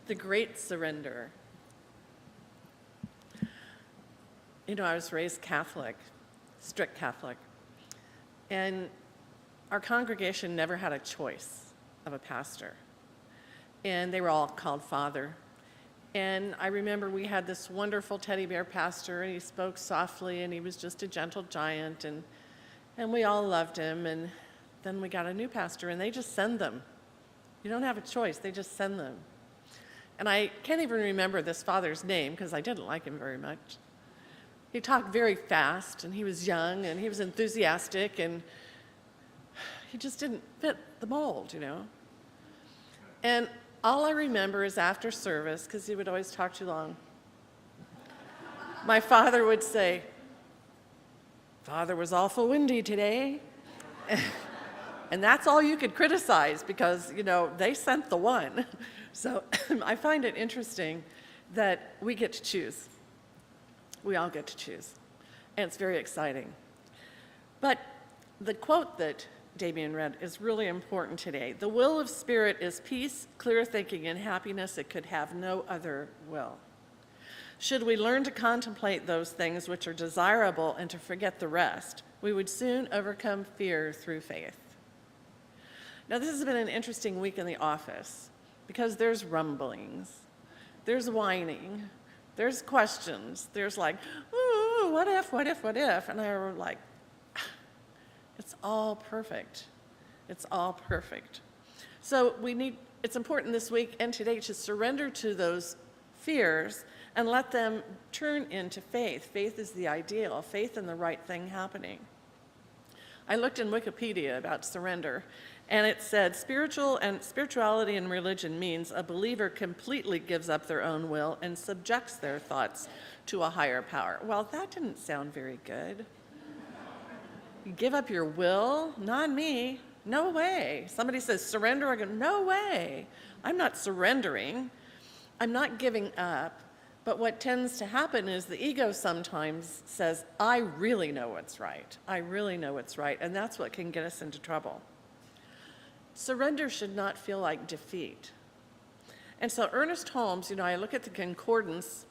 The Great Surrender. You know, I was raised Catholic, strict Catholic, and our congregation never had a choice of a pastor. And they were all called Father. And I remember we had this wonderful teddy bear pastor, and he spoke softly, and he was just a gentle giant, and we all loved him. And then we got a new pastor, and they just send them. You don't have a choice, they just send them. And I can't even remember this father's name because I didn't like him very much. He talked very fast, and he was young, and he was enthusiastic, and he just didn't fit the mold, you know. And all I remember is after service, because he would always talk too long, my father would say, "Father was awful windy today." And that's all you could criticize because, you know, they sent the one. So I find it interesting that we get to choose. We all get to choose. And it's very exciting. But the quote that Damien read is really important today. The will of spirit is peace, clear thinking, and happiness. It could have no other will. Should we learn to contemplate those things which are desirable and to forget the rest, we would soon overcome fear through faith. Now, this has been an interesting week in the office because there's rumblings, there's whining, there's questions, there's like, ooh, what if, what if, what if? And I was like, it's all perfect. It's all perfect. So it's important this week and today to surrender to those fears and let them turn into faith. Faith is the ideal, faith in the right thing happening. I looked in Wikipedia about surrender, and it said spirituality and religion means a believer completely gives up their own will and subjects their thoughts to a higher power. Well, that didn't sound very good. You give up your will? Not me. No way. Somebody says surrender, I go, no way. I'm not surrendering. I'm not giving up. But what tends to happen is the ego sometimes says, I really know what's right. I really know what's right. And that's what can get us into trouble. Surrender should not feel like defeat. And so Ernest Holmes, you know, I look at the concordance.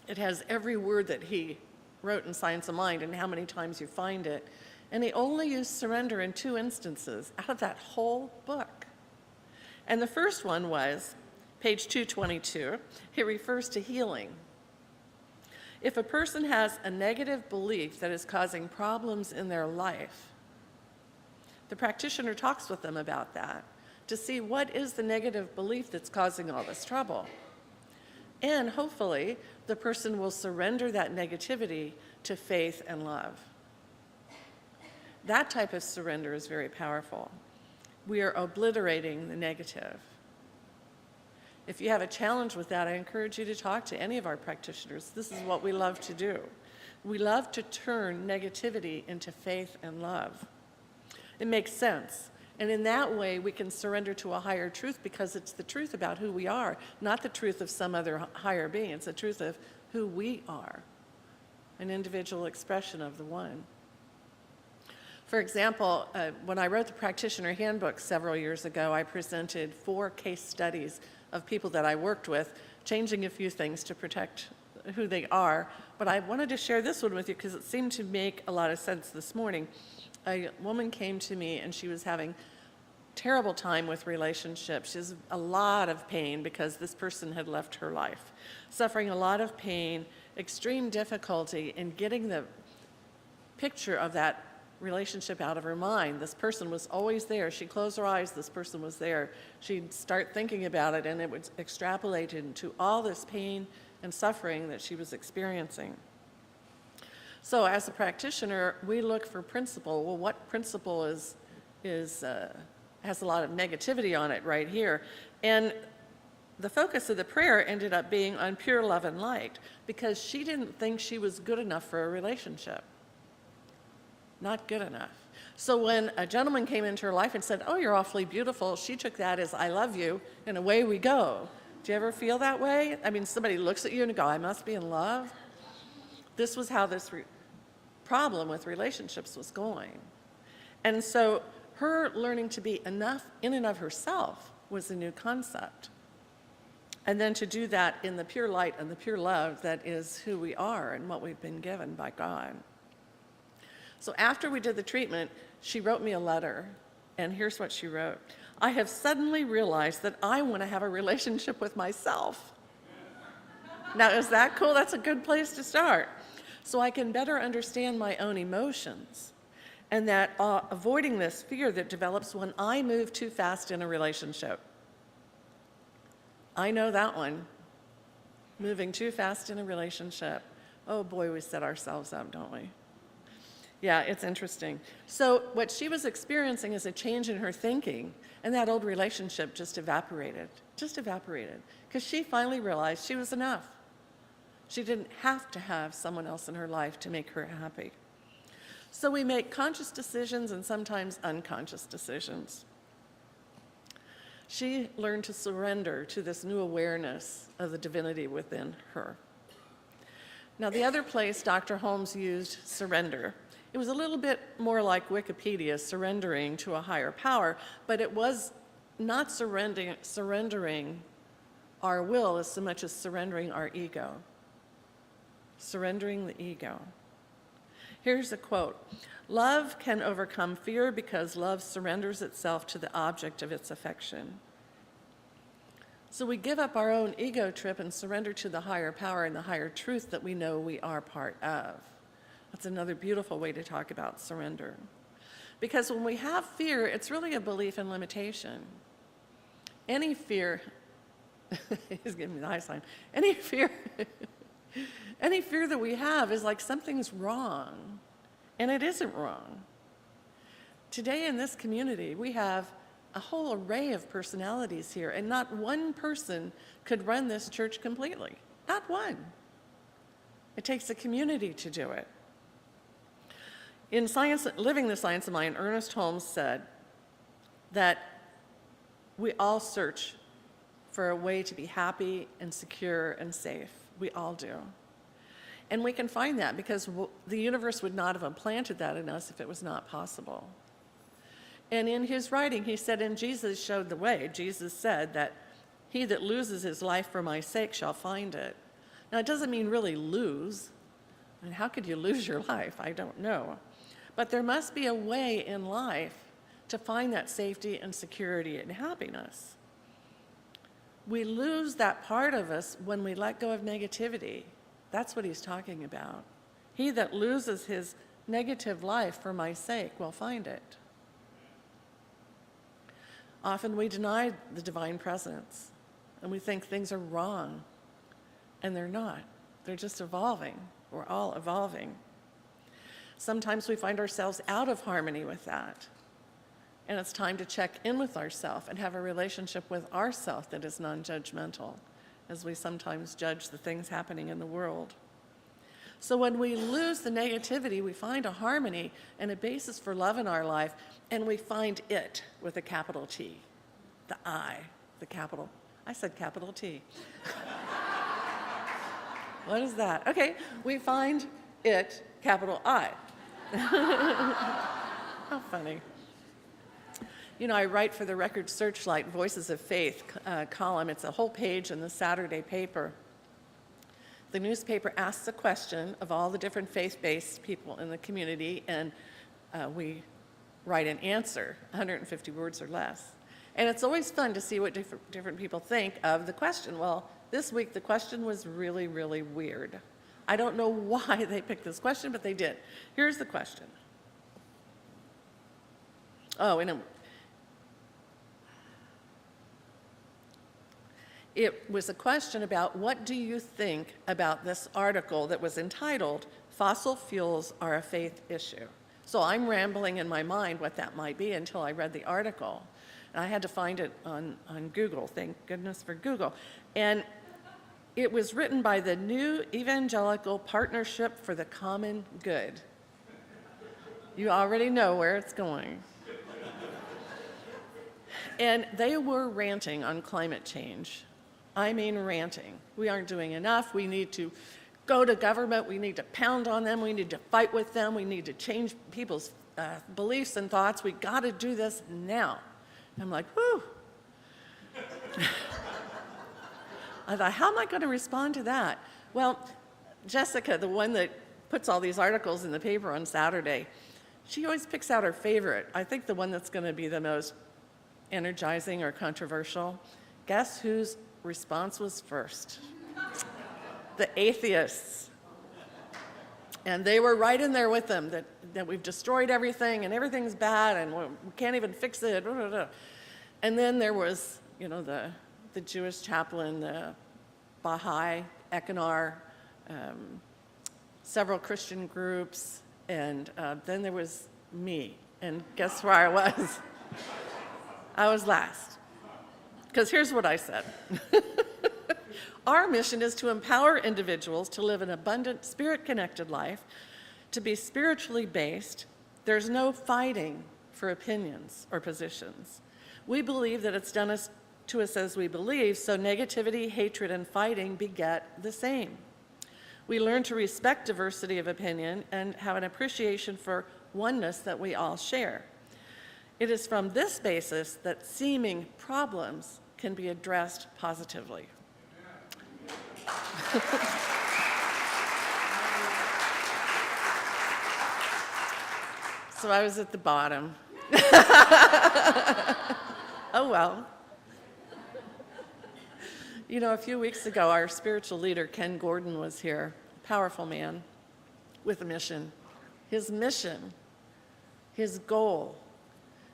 It has every word that he wrote in Science of Mind and how many times you find it. And he only used surrender in 2 instances out of that whole book. And the first one was page 222. He refers to healing. If a person has a negative belief that is causing problems in their life, the practitioner talks with them about that to see what is the negative belief that's causing all this trouble. And hopefully, the person will surrender that negativity to faith and love. That type of surrender is very powerful. We are obliterating the negative. If you have a challenge with that, I encourage you to talk to any of our practitioners. This is what we love to do. We love to turn negativity into faith and love. It makes sense. And in that way, we can surrender to a higher truth because it's the truth about who we are, not the truth of some other higher being. It's the truth of who we are, an individual expression of the one. For example, when I wrote the practitioner handbook several years ago, I presented 4 case studies of people that I worked with, changing a few things to protect who they are. But I wanted to share this one with you because it seemed to make a lot of sense this morning. A woman came to me and she was having terrible time with relationships. She has a lot of pain because this person had left her life. Suffering a lot of pain, extreme difficulty in getting the picture of that relationship out of her mind. This person was always there. She'd close her eyes, this person was there. She'd start thinking about it and it would extrapolate into all this pain and suffering that she was experiencing. So as a practitioner, we look for principle. Well, what principle has a lot of negativity on it right here? And the focus of the prayer ended up being on pure love and light because she didn't think she was good enough for a relationship. Not good enough. So when a gentleman came into her life and said, oh, you're awfully beautiful, she took that as I love you, and away we go. Do you ever feel that way? I mean, somebody looks at you and go, I must be in love. This was how this problem with relationships was going. And so her learning to be enough in and of herself was a new concept. And then to do that in the pure light and the pure love that is who we are and what we've been given by God. So after we did the treatment, she wrote me a letter, and here's what she wrote. I have suddenly realized that I want to have a relationship with myself. Now, is that cool? That's a good place to start. So I can better understand my own emotions, and that avoiding this fear that develops when I move too fast in a relationship. I know that one. Moving too fast in a relationship. Oh boy, we set ourselves up, don't we? Yeah, it's interesting. So what she was experiencing is a change in her thinking, and that old relationship just evaporated, because she finally realized she was enough. She didn't have to have someone else in her life to make her happy. So we make conscious decisions and sometimes unconscious decisions. She learned to surrender to this new awareness of the divinity within her. Now, the other place Dr. Holmes used surrender, it was a little bit more like Wikipedia, surrendering to a higher power, but it was not surrendering our will as so much as surrendering our ego. Surrendering the ego. Here's a quote. Love can overcome fear because love surrenders itself to the object of its affection. So we give up our own ego trip and surrender to the higher power and the higher truth that we know we are part of. That's another beautiful way to talk about surrender. Because when we have fear, it's really a belief in limitation. Any fear, he's giving me the high sign, any fear that we have is like something's wrong, and it isn't wrong. Today in this community, we have a whole array of personalities here, and not one person could run this church completely. Not one. It takes a community to do it. In Living the Science of Mind, Ernest Holmes said that we all search for a way to be happy and secure and safe. We all do. And we can find that because the universe would not have implanted that in us if it was not possible. And in his writing, he said, and Jesus showed the way. Jesus said that he that loses his life for my sake shall find it. Now, it doesn't mean really lose. I mean, how could you lose your life? I don't know. But there must be a way in life to find that safety and security and happiness. We lose that part of us when we let go of negativity. That's what he's talking about. He that loses his negative life for my sake will find it. Often we deny the divine presence, and we think things are wrong, and they're not. They're just evolving. We're all evolving. Sometimes we find ourselves out of harmony with that, and it's time to check in with ourselves and have a relationship with ourself that is non-judgmental, as we sometimes judge the things happening in the world. So when we lose the negativity, we find a harmony and a basis for love in our life, and we find it with a capital T, the I, the capital. I said capital T. What is that? Okay, we find it, capital I. How funny. You know, I write for the Record Searchlight Voices of Faith column. It's a whole page in the Saturday paper. The newspaper asks a question of all the different faith-based people in the community, and we write an answer, 150 words or less. And it's always fun to see what different people think of the question. Well, this week the question was really, really weird. I don't know why they picked this question, but they did. Here's the question. Oh, and it was a question about what do you think about this article that was entitled, Fossil Fuels Are a Faith Issue. So I'm rambling in my mind what that might be until I read the article. And I had to find it on Google, thank goodness for Google. And it was written by the New Evangelical Partnership for the Common Good. You already know where it's going. And they were ranting on climate change. I mean ranting. We aren't doing enough. We need to go to government. We need to pound on them. We need to fight with them. We need to change people's beliefs and thoughts. We got to do this now. I'm like, whoo. I thought, how am I going to respond to that? Well, Jessica, the one that puts all these articles in the paper on Saturday, she always picks out her favorite. I think the one that's going to be the most energizing or controversial. Guess whose response was first? The atheists. And they were right in there with them, that we've destroyed everything and everything's bad and we can't even fix it. And then there was, the Jewish chaplain, the Baha'i, Ekinar, several Christian groups, and then there was me. And guess where I was? I was last. Because here's what I said. Our mission is to empower individuals to live an abundant, spirit-connected life, to be spiritually based. There's no fighting for opinions or positions. We believe that it's done to us as we believe, so negativity, hatred, and fighting beget the same. We learn to respect diversity of opinion and have an appreciation for oneness that we all share. It is from this basis that seeming problems can be addressed positively. So I was at the bottom. Oh well. A few weeks ago, our spiritual leader, Ken Gordon, was here, a powerful man with a mission. His mission, his goal,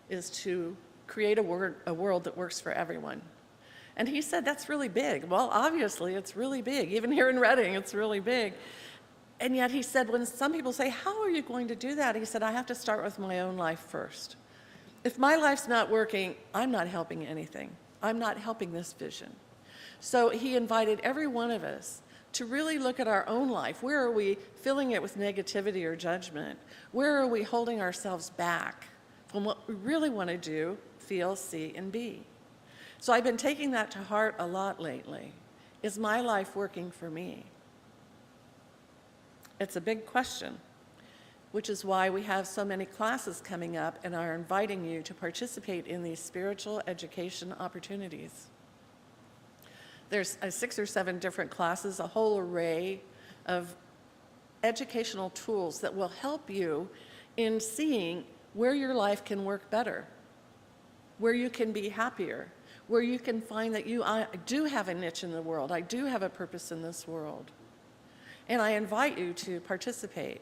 is to create a world that works for everyone. And he said, that's really big. Well, obviously, it's really big. Even here in Reading, it's really big. And yet he said, when some people say, how are you going to do that? He said, I have to start with my own life first. If my life's not working, I'm not helping anything. I'm not helping this vision. So he invited every one of us to really look at our own life. Where are we filling it with negativity or judgment? Where are we holding ourselves back from what we really want to do, feel, see, and be? So I've been taking that to heart a lot lately. Is my life working for me? It's a big question, which is why we have so many classes coming up and are inviting you to participate in these spiritual education opportunities. There's 6 or 7 different classes, a whole array of educational tools that will help you in seeing where your life can work better, where you can be happier, where you can find that I do have a niche in the world, I do have a purpose in this world. And I invite you to participate.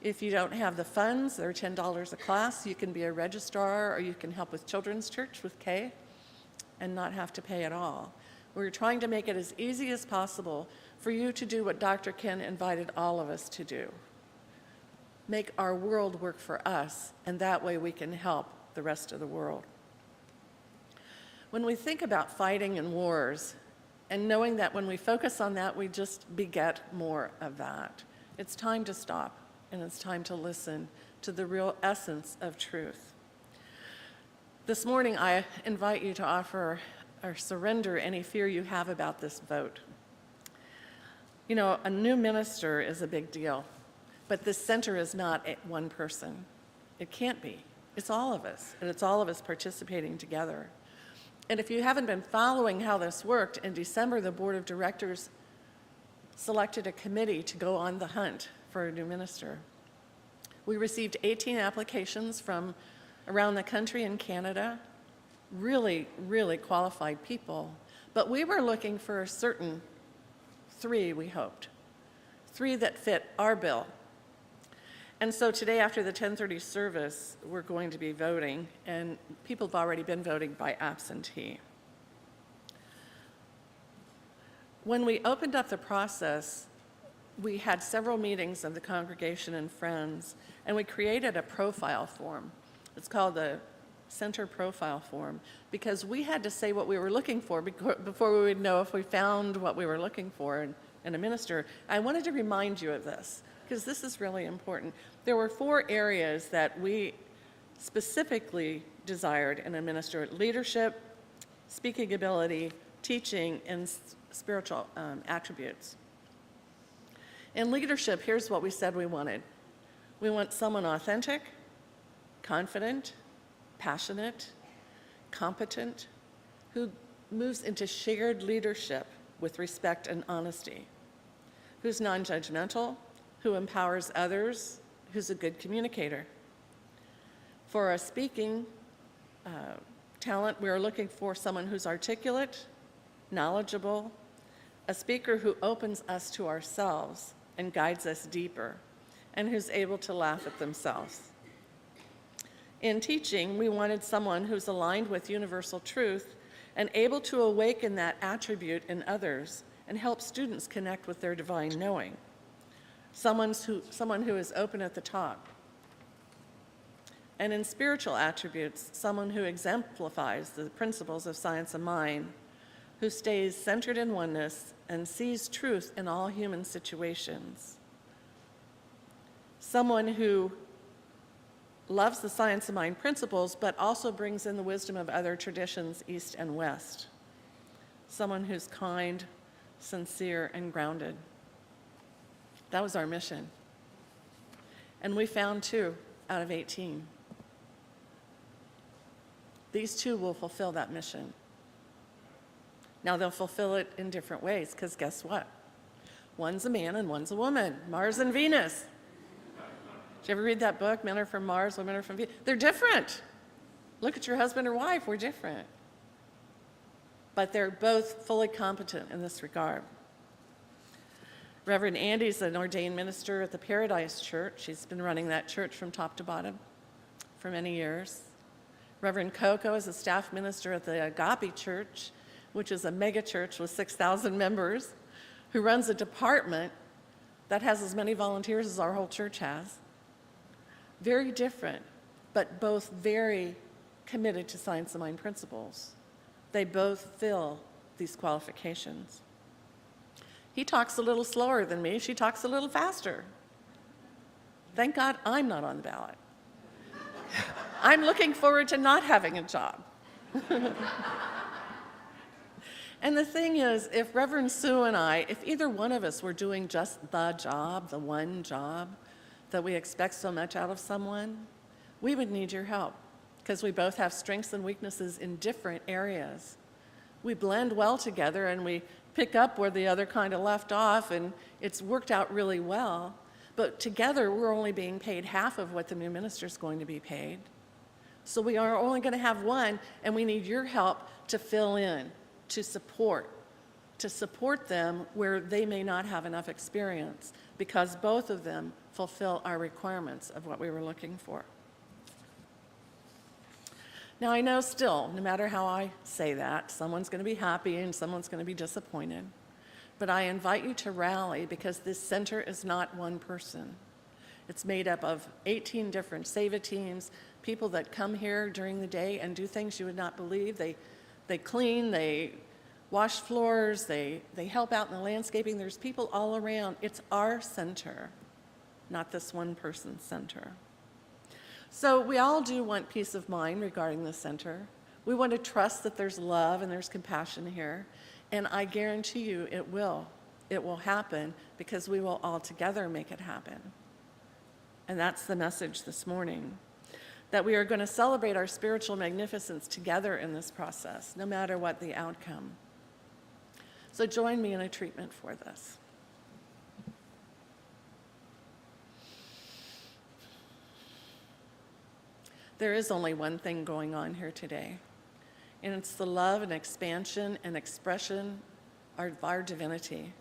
If you don't have the funds, they're $10 a class. You can be a registrar or you can help with Children's Church with Kay and not have to pay at all. We're trying to make it as easy as possible for you to do what Dr. Ken invited all of us to do. Make our world work for us, and that way we can help the rest of the world. When we think about fighting and wars, and knowing that when we focus on that, we just beget more of that, it's time to stop, and it's time to listen to the real essence of truth. This morning, I invite you to offer or surrender any fear you have about this vote. A new minister is a big deal, but this center is not one person. It can't be. It's all of us, and it's all of us participating together. And if you haven't been following how this worked, in December, the board of directors selected a committee to go on the hunt for a new minister. We received 18 applications from around the country and Canada, really, really qualified people. But we were looking for a certain 3, we hoped, 3 that fit our bill. And so today, after the 10:30 service, we're going to be voting, and people have already been voting by absentee. When we opened up the process, we had several meetings of the congregation and friends, and we created a profile form. It's called the Center Profile Form, because we had to say what we were looking for before we would know if we found what we were looking for in a minister. I wanted to remind you of this, because this is really important. There were 4 areas that we specifically desired in a minister: leadership, speaking ability, teaching, and spiritual attributes. In leadership, here's what we said we wanted. We want someone authentic, confident, passionate, competent, who moves into shared leadership with respect and honesty, who's non-judgmental, who empowers others, who's a good communicator. For our speaking talent, we are looking for someone who's articulate, knowledgeable, a speaker who opens us to ourselves and guides us deeper, and who's able to laugh at themselves. In teaching, we wanted someone who's aligned with universal truth and able to awaken that attribute in others and help students connect with their divine knowing. Someone who is open at the top. And in spiritual attributes, someone who exemplifies the principles of science of mind, who stays centered in oneness and sees truth in all human situations. Someone who loves the science of mind principles, but also brings in the wisdom of other traditions, East and West. Someone who's kind, sincere, and grounded. That was our mission. And we found 2 out of 18. These 2 will fulfill that mission. Now they'll fulfill it in different ways, because guess what? One's a man and one's a woman, Mars and Venus. Did you ever read that book, Men Are From Mars, Women Are From Venus? They're different. Look at your husband or wife, we're different. But they're both fully competent in this regard. Reverend Andy's an ordained minister at the Paradise Church. He's been running that church from top to bottom for many years. Reverend Coco is a staff minister at the Agape Church, which is a mega church with 6,000 members, who runs a department that has as many volunteers as our whole church has. Very different, but both very committed to science of mind principles. They both fill these qualifications. He talks a little slower than me. She talks a little faster. Thank God I'm not on the ballot. I'm looking forward to not having a job. And the thing is, if Reverend Sue and I, if either one of us were doing just the job, the one job that we expect so much out of someone, we would need your help, because we both have strengths and weaknesses in different areas. We blend well together and we pick up where the other kind of left off, and it's worked out really well. But together, we're only being paid half of what the new minister's going to be paid. So we are only going to have one, and we need your help to fill in, to support them where they may not have enough experience, because both of them fulfill our requirements of what we were looking for. Now, I know still, no matter how I say that, someone's going to be happy and someone's going to be disappointed. But I invite you to rally, because this center is not one person. It's made up of 18 different SEVA teams, people that come here during the day and do things you would not believe. They clean, they wash floors, they help out in the landscaping. There's people all around. It's our center, not this one person's center. So we all do want peace of mind regarding the center. We want to trust that there's love and there's compassion here. And I guarantee you it will. It will happen, because we will all together make it happen. And that's the message this morning, that we are going to celebrate our spiritual magnificence together in this process, no matter what the outcome. So join me in a treatment for this. There is only one thing going on here today, and it's the love and expansion and expression of our divinity.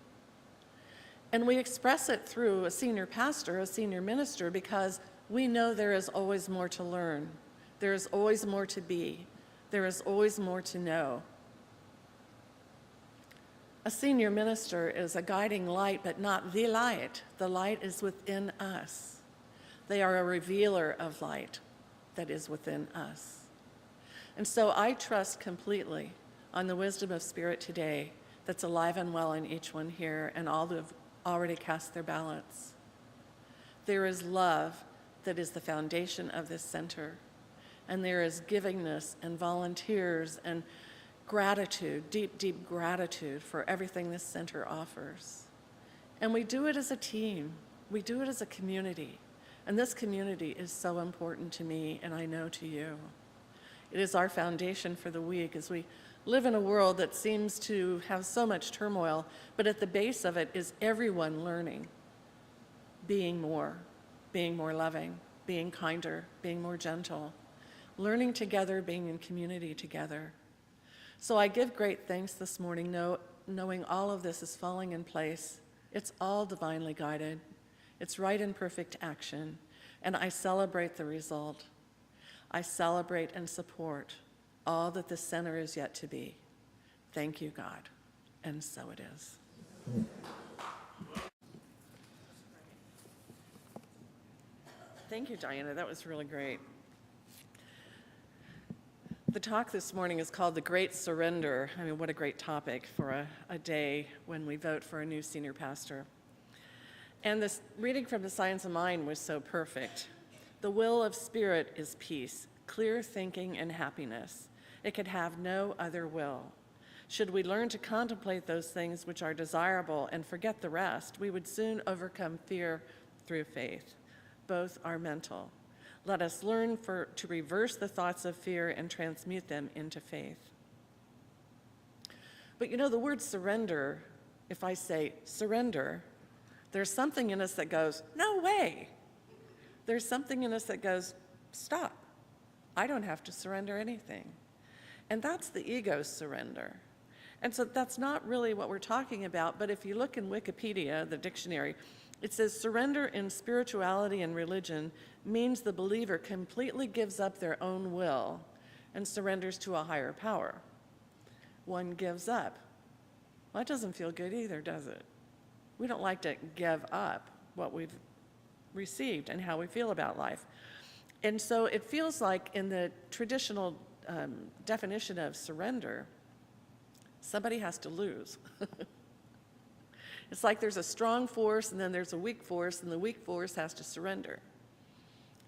And we express it through a senior pastor, a senior minister, because we know there is always more to learn. There is always more to be. There is always more to know. A senior minister is a guiding light, but not the light. The light is within us. They are a revealer of light that is within us. And so I trust completely on the wisdom of Spirit today that's alive and well in each one here and all who have already cast their ballots. There is love that is the foundation of this center, and there is givingness and volunteers and gratitude, deep, deep gratitude for everything this center offers. And we do it as a team. We do it as a community. And this community is so important to me, and I know to you. It is our foundation for the week as we live in a world that seems to have so much turmoil, but at the base of it is everyone learning, being more loving, being kinder, being more gentle, learning together, being in community together. So I give great thanks this morning, knowing all of this is falling in place. It's all divinely guided. It's right in perfect action, and I celebrate the result. I celebrate and support all that the center is yet to be. Thank you, God, and so it is. Thank you, Diana. That was really great. The talk this morning is called The Great Surrender. I mean, what a great topic for a day when we vote for a new senior pastor. And this reading from the Science of Mind was so perfect. The will of spirit is peace, clear thinking, and happiness. It could have no other will. Should we learn to contemplate those things which are desirable and forget the rest, we would soon overcome fear through faith. Both are mental. Let us learn to reverse the thoughts of fear and transmute them into faith. But you know, the word surrender, if I say surrender, there's something in us that goes, no way. There's something in us that goes, stop. I don't have to surrender anything. And that's the ego's surrender. And so that's not really what we're talking about, but if you look in Wikipedia, the dictionary, it says surrender in spirituality and religion means the believer completely gives up their own will and surrenders to a higher power. One gives up. Well, that doesn't feel good either, does it? We don't like to give up what we've received and how we feel about life. And so it feels like in the traditional definition of surrender, somebody has to lose. It's like there's a strong force and then there's a weak force, and the weak force has to surrender.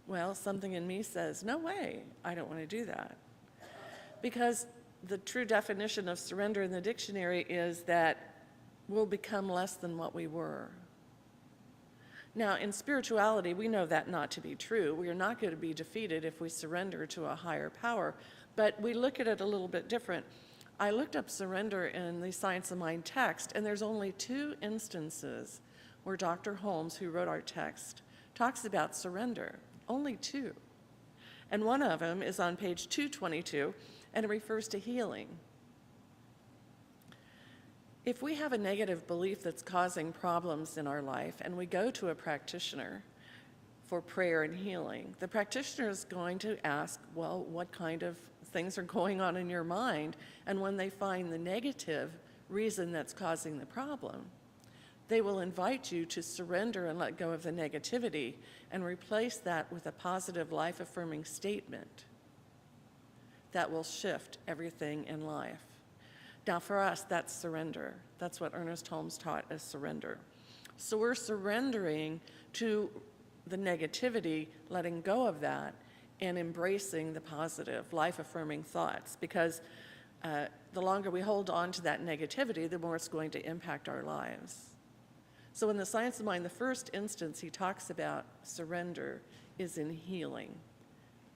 Well, something in me says, no way, I don't want to do that. Because the true definition of surrender in the dictionary is that we'll become less than what we were. Now, in spirituality, we know that not to be true. We are not going to be defeated if we surrender to a higher power, but we look at it a little bit different. I looked up surrender in the Science of Mind text, and there's only 2 instances where Dr. Holmes, who wrote our text, talks about surrender. Only 2. And one of them is on page 222, and it refers to healing. If we have a negative belief that's causing problems in our life, and we go to a practitioner for prayer and healing, the practitioner is going to ask, well, what kind of things are going on in your mind? And when they find the negative reason that's causing the problem, they will invite you to surrender and let go of the negativity and replace that with a positive, life-affirming statement that will shift everything in life. Now, for us, that's surrender. That's what Ernest Holmes taught as surrender. So we're surrendering to the negativity, letting go of that, and embracing the positive, life-affirming thoughts, because the longer we hold on to that negativity, the more it's going to impact our lives. So in the Science of Mind, the first instance he talks about surrender is in healing,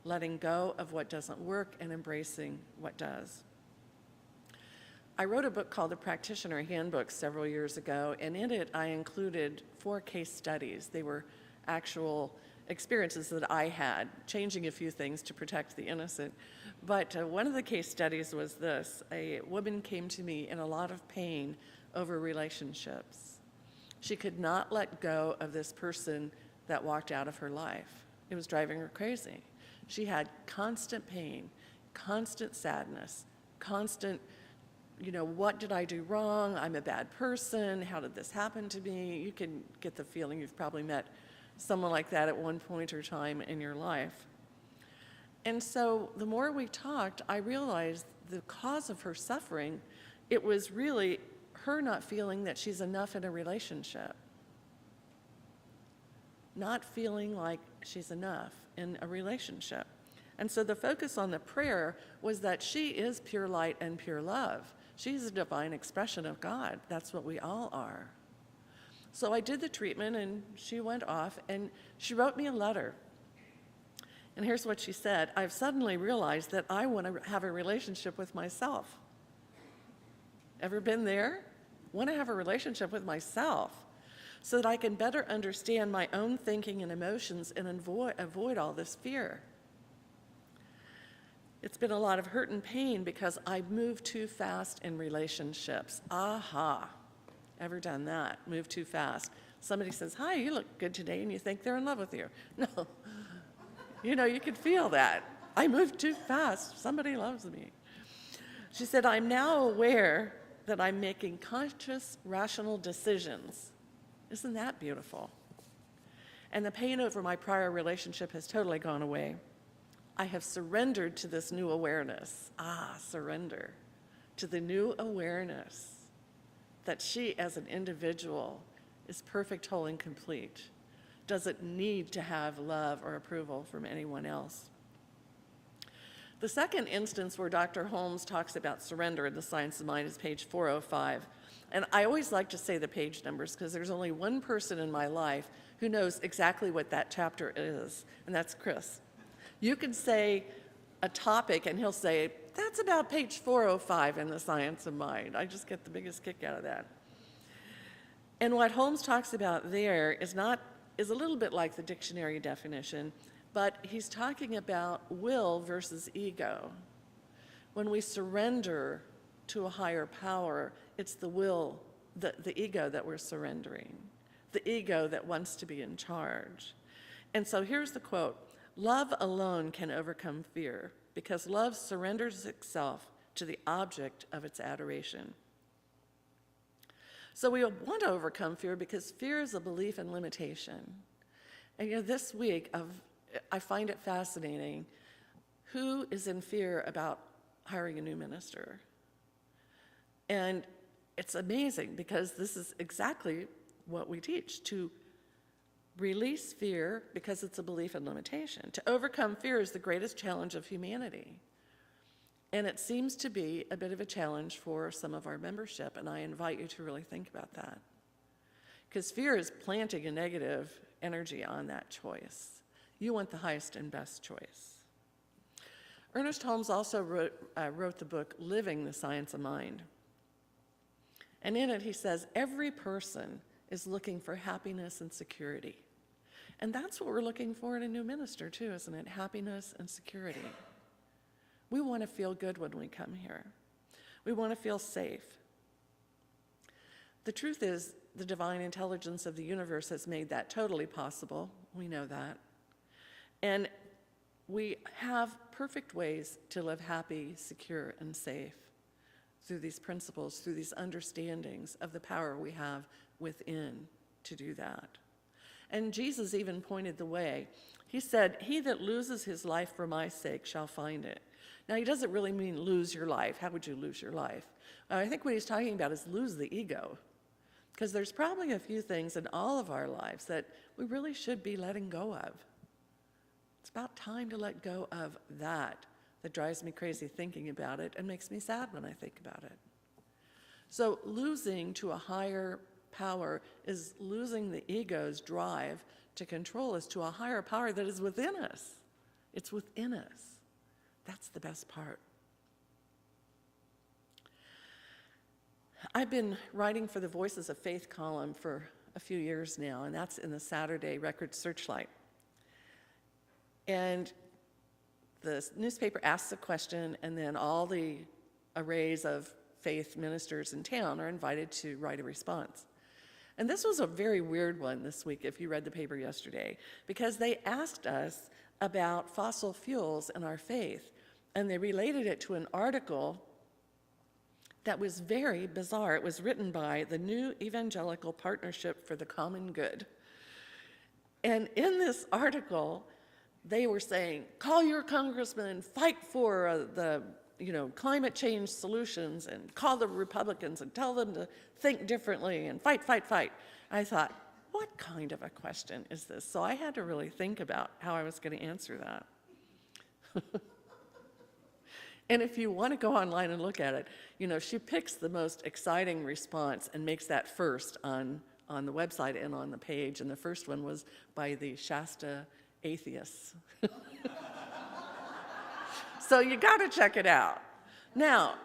letting go of what doesn't work and embracing what does. I wrote a book called The Practitioner Handbook several years ago, and in it I included 4 case studies. They were actual experiences that I had, changing a few things to protect the innocent. But one of the case studies was this. A woman came to me in a lot of pain over relationships. She could not let go of this person that walked out of her life. It was driving her crazy. She had constant pain, constant sadness, constant, what did I do wrong? I'm a bad person. How did this happen to me? You can get the feeling you've probably met someone like that at one point or time in your life. And so the more we talked, I realized the cause of her suffering, it was really her not feeling that she's enough in a relationship. Not feeling like she's enough in a relationship. And so the focus on the prayer was that she is pure light and pure love. She's a divine expression of God. That's what we all are. So I did the treatment, and she went off, and she wrote me a letter. And here's what she said: I've suddenly realized that I want to have a relationship with myself. Ever been there? Want to have a relationship with myself so that I can better understand my own thinking and emotions and avoid all this fear. It's been a lot of hurt and pain because I move too fast in relationships. Aha. Ever done that? Move too fast. Somebody says, hi, you look good today, and you think they're in love with you. No. You can feel that. I moved too fast. Somebody loves me. She said, I'm now aware that I'm making conscious, rational decisions. Isn't that beautiful? And the pain over my prior relationship has totally gone away. I have surrendered to this new awareness. Surrender to the new awareness that she, as an individual, is perfect, whole, and complete, doesn't need to have love or approval from anyone else. The second instance where Dr. Holmes talks about surrender in The Science of Mind is page 405. And I always like to say the page numbers because there's only one person in my life who knows exactly what that chapter is, and that's Chris. You can say a topic and he'll say, that's about page 405 in The Science of Mind. I just get the biggest kick out of that. And what Holmes talks about there is a little bit like the dictionary definition, but he's talking about will versus ego. When we surrender to a higher power, it's the will, the ego that we're surrendering, the ego that wants to be in charge. And so here's the quote: love alone can overcome fear because love surrenders itself to the object of its adoration. So we want to overcome fear because fear is a belief in limitation. And this week, I find it fascinating. Who is in fear about hiring a new minister? And it's amazing because this is exactly what we teach, to release fear because it's a belief in limitation. To overcome fear is the greatest challenge of humanity. And it seems to be a bit of a challenge for some of our membership, and I invite you to really think about that. Because fear is planting a negative energy on that choice. You want the highest and best choice. Ernest Holmes also wrote the book, Living the Science of Mind. And in it he says, every person is looking for happiness and security. And that's what we're looking for in a new minister too, isn't it? Happiness and security. We want to feel good when we come here. We want to feel safe. The truth is, the divine intelligence of the universe has made that totally possible. We know that. And we have perfect ways to live happy, secure, and safe through these principles, through these understandings of the power we have within to do that. And Jesus even pointed the way. He said, he that loses his life for my sake shall find it. Now, he doesn't really mean lose your life. How would you lose your life? I think what he's talking about is lose the ego. Because there's probably a few things in all of our lives that we really should be letting go of. It's about time to let go of that drives me crazy thinking about it and makes me sad when I think about it. So losing to a higher power is losing the ego's drive to control us to a higher power that is within us. It's within us. That's the best part. I've been writing for the Voices of Faith column for a few years now, and that's in the Saturday Record Searchlight. And the newspaper asks a question, and then all the arrays of faith ministers in town are invited to write a response. And this was a very weird one this week, if you read the paper yesterday, because they asked us about fossil fuels in our faith, and they related it to an article that was very bizarre. It was written by the New Evangelical Partnership for the Common Good. And in this article, they were saying, call your congressman, fight for the climate change solutions, and call the Republicans and tell them to think differently and fight, fight, fight. I thought, what kind of a question is this? So I had to really think about how I was going to answer that. And if you want to go online and look at it, she picks the most exciting response and makes that first on the website and on the page. And the first one was by the Shasta atheists. So you got to check it out. Now,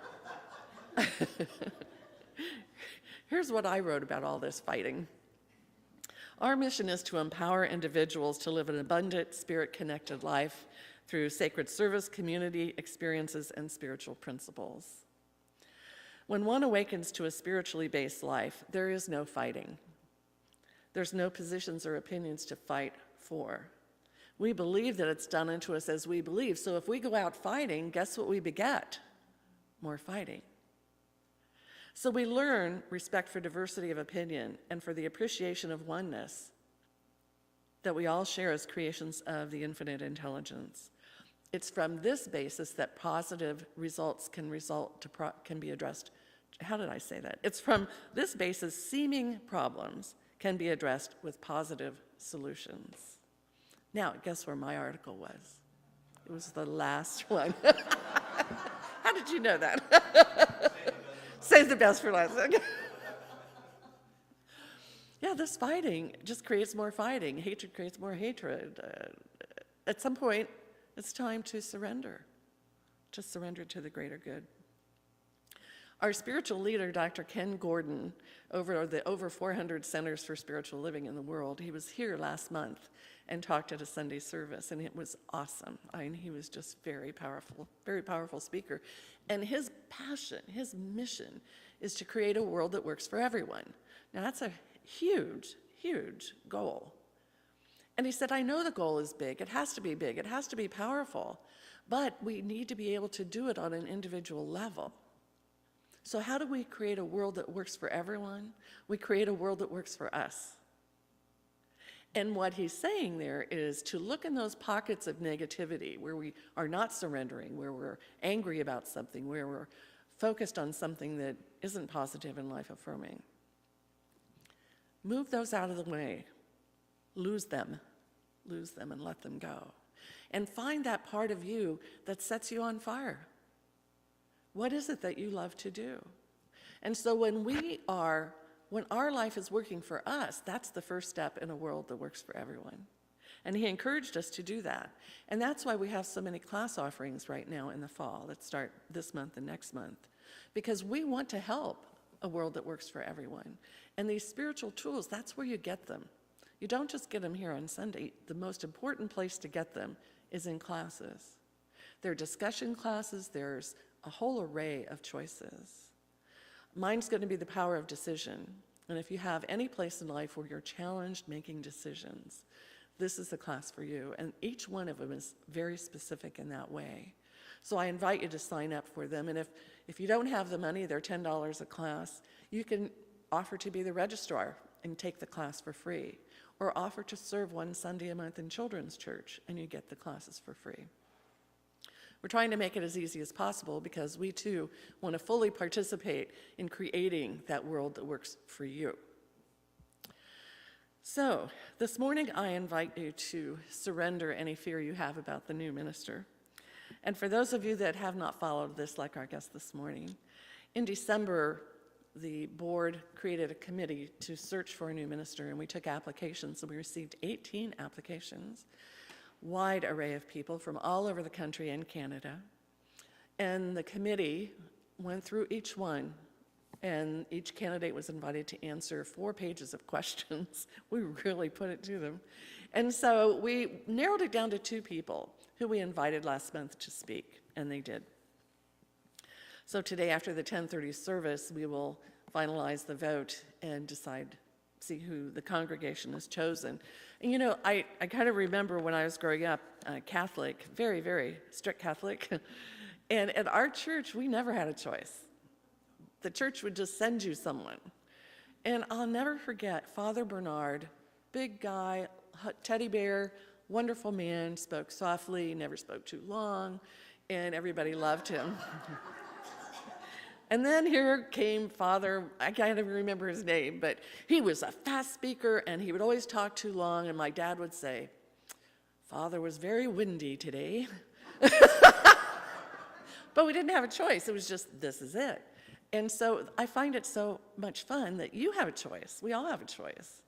here's what I wrote about all this fighting. Our mission is to empower individuals to live an abundant, spirit-connected life through sacred service, community experiences, and spiritual principles. When one awakens to a spiritually based life, there is no fighting. There's no positions or opinions to fight for. We believe that it's done unto us as we believe. So if we go out fighting, guess what we beget? More fighting. So we learn respect for diversity of opinion and for the appreciation of oneness that we all share as creations of the infinite intelligence. It's from this basis that positive results can be addressed. How did I say that? It's from this basis seeming problems can be addressed with positive solutions. Now, guess where my article was? It was the last one. How did you know that? Save the best for last. Yeah, this fighting just creates more fighting. Hatred creates more hatred. At some point, it's time to surrender to the greater good. Our spiritual leader, Dr. Ken Gordon, over 400 centers for spiritual living in the world, he was here last month and talked at a Sunday service, and it was awesome. I mean, he was just very powerful speaker. And his passion, his mission, is to create a world that works for everyone. Now, that's a huge, huge goal. And he said, I know the goal is big. It has to be big. It has to be powerful. But we need to be able to do it on an individual level. So how do we create a world that works for everyone? We create a world that works for us. And what he's saying there is to look in those pockets of negativity where we are not surrendering, where we're angry about something, where we're focused on something that isn't positive and life-affirming. Move those out of the way. Lose them and let them go. And find that part of you that sets you on fire. What is it that you love to do? And so when our life is working for us, that's the first step in a world that works for everyone. And he encouraged us to do that. And that's why we have so many class offerings right now in the fall that start this month and next month. Because we want to help a world that works for everyone. And these spiritual tools, that's where you get them. You don't just get them here on Sunday. The most important place to get them is in classes. There are discussion classes. There's a whole array of choices. Mine's going to be the power of decision. And if you have any place in life where you're challenged making decisions, this is the class for you. And each one of them is very specific in that way. So I invite you to sign up for them. And if you don't have the money, they're $10 a class, you can offer to be the registrar and take the class for free. Or offer to serve one Sunday a month in children's church, and you get the classes for free. We're trying to make it as easy as possible because we too want to fully participate in creating that world that works for you. So this morning I invite you to surrender any fear you have about the new minister. And for those of you that have not followed this, like our guest this morning, in December, the board created a committee to search for a new minister, and we took applications, and we received 18 applications, wide array of people from all over the country and Canada. And the committee went through each one, and each candidate was invited to answer 4 pages of questions. We really put it to them. And so we narrowed it down to 2 people who we invited last month to speak, and they did. So today, after the 10:30 service, we will finalize the vote and see who the congregation has chosen. And you know, I kind of remember when I was growing up, Catholic, very, very strict Catholic, and at our church, we never had a choice. The church would just send you someone. And I'll never forget Father Bernard, big guy, teddy bear, wonderful man, spoke softly, never spoke too long, and everybody loved him. And then here came Father, I can't even remember his name, but he was a fast speaker, and he would always talk too long, and my dad would say, Father was very windy today. But we didn't have a choice. It was just, this is it. And so I find it so much fun that you have a choice. We all have a choice.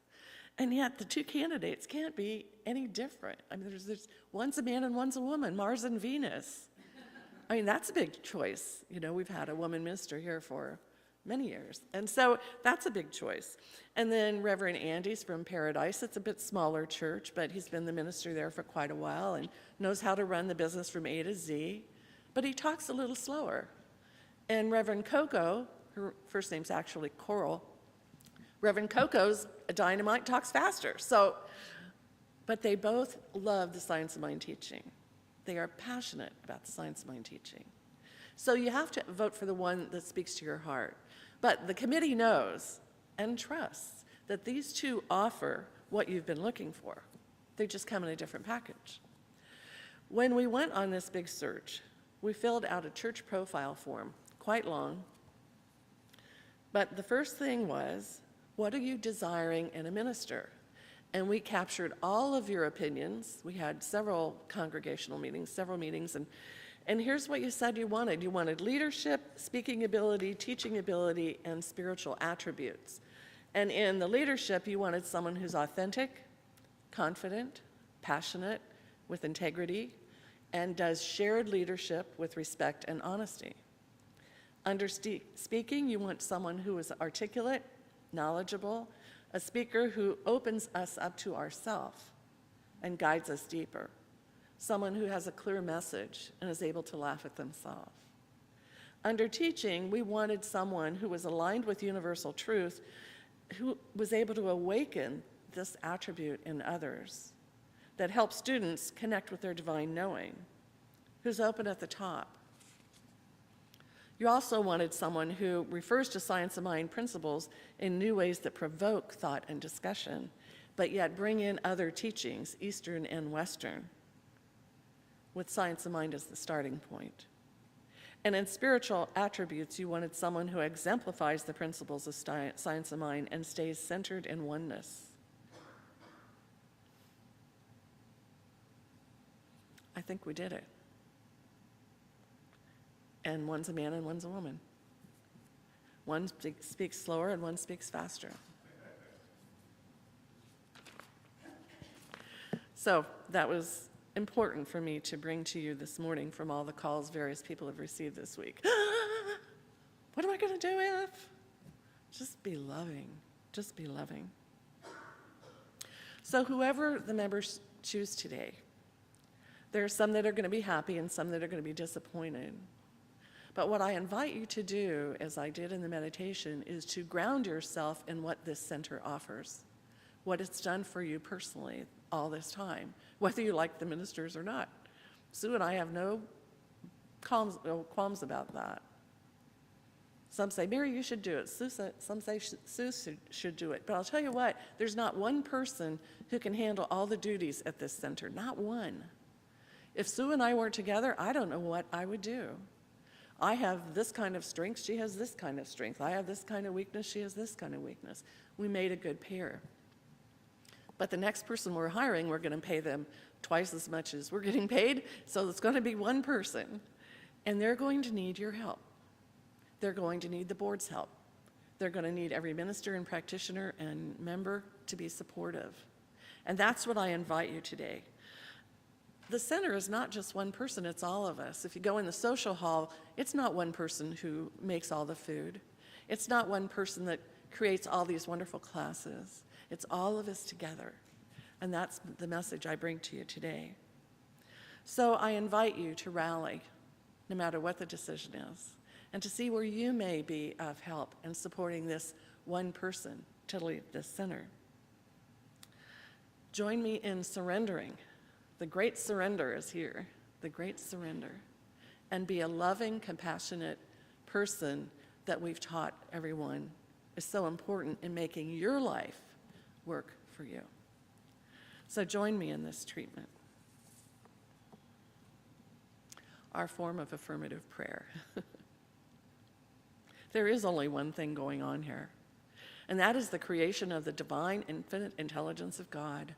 And yet the 2 candidates can't be any different. I mean, there's one's a man and one's a woman, Mars and Venus. I mean, that's a big choice. You know, we've had a woman minister here for many years. And so that's a big choice. And then Reverend Andy's from Paradise. It's a bit smaller church, but he's been the minister there for quite a while and knows how to run the business from A to Z. But he talks a little slower. And Reverend Coco, her first name's actually Coral, Reverend Coco's a dynamite, talks faster. So, but they both love the Science of Mind teaching. They are passionate about the Science of Mind teaching. So you have to vote for the one that speaks to your heart. But the committee knows and trusts that these two offer what you've been looking for. They just come in a different package. When we went on this big search, we filled out a church profile form, quite long. But the first thing was, what are you desiring in a minister? And we captured all of your opinions. We had several congregational meetings, several meetings, and here's what you said you wanted. You wanted leadership, speaking ability, teaching ability, and spiritual attributes. And in the leadership, you wanted someone who's authentic, confident, passionate, with integrity, and does shared leadership with respect and honesty. Under speaking, you want someone who is articulate, knowledgeable, a speaker who opens us up to ourselves and guides us deeper. Someone who has a clear message and is able to laugh at themselves. Under teaching, we wanted someone who was aligned with universal truth, who was able to awaken this attribute in others, that helps students connect with their divine knowing, who's open at the top. You also wanted someone who refers to Science of Mind principles in new ways that provoke thought and discussion, but yet bring in other teachings, Eastern and Western, with Science of Mind as the starting point. And in spiritual attributes, you wanted someone who exemplifies the principles of Science of Mind and stays centered in oneness. I think we did it. And one's a man and one's a woman. One speaks slower and one speaks faster. So that was important for me to bring to you this morning from all the calls various people have received this week. What am I going to do if? Just be loving. Just be loving. So whoever the members choose today, there are some that are going to be happy and some that are going to be disappointed. But what I invite you to do, as I did in the meditation, is to ground yourself in what this center offers, what it's done for you personally all this time, whether you like the ministers or not. Sue and I have no qualms about that. Some say, Mary, you should do it. Some say Sue should do it. But I'll tell you what, there's not one person who can handle all the duties at this center, not one. If Sue and I weren't together, I don't know what I would do. I have this kind of strength, she has this kind of strength. I have this kind of weakness, she has this kind of weakness. We made a good pair. But the next person we're hiring, we're going to pay them twice as much as we're getting paid, so it's going to be one person. And they're going to need your help. They're going to need the board's help. They're going to need every minister and practitioner and member to be supportive. And that's what I invite you today. The center is not just one person, it's all of us. If you go in the social hall, it's not one person who makes all the food. It's not one person that creates all these wonderful classes. It's all of us together. And that's the message I bring to you today. So I invite you to rally, no matter what the decision is, and to see where you may be of help in supporting this one person to lead this center. Join me in surrendering. The great surrender is here, the great surrender. And be a loving, compassionate person that we've taught everyone is so important in making your life work for you. So join me in this treatment. Our form of affirmative prayer. There is only one thing going on here, and that is the creation of the divine, infinite intelligence of God,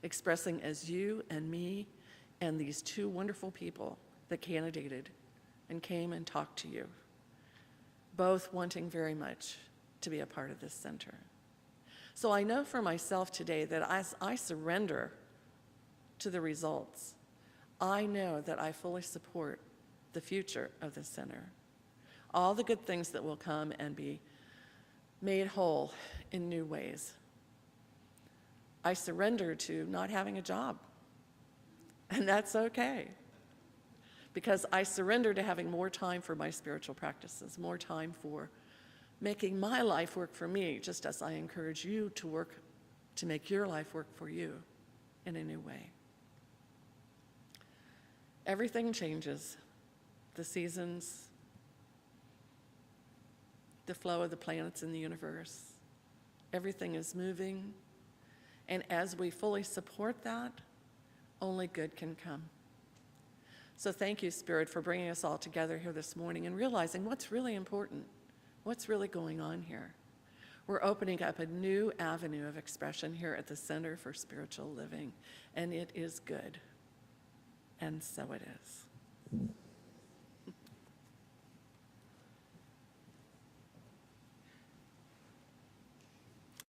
expressing as you and me and these two wonderful people that candidated and came and talked to you, both wanting very much to be a part of this center. So I know for myself today that as I surrender to the results, I know that I fully support the future of the center, all the good things that will come and be made whole in new ways. I surrender to not having a job, and that's okay, because I surrender to having more time for my spiritual practices, more time for making my life work for me, just as I encourage you to work to make your life work for you in a new way. Everything changes. The seasons, the flow of the planets in the universe. Everything is moving. And as we fully support that, only good can come. So thank you, Spirit, for bringing us all together here this morning and realizing what's really important, what's really going on here. We're opening up a new avenue of expression here at the Center for Spiritual Living, and it is good. And so it is.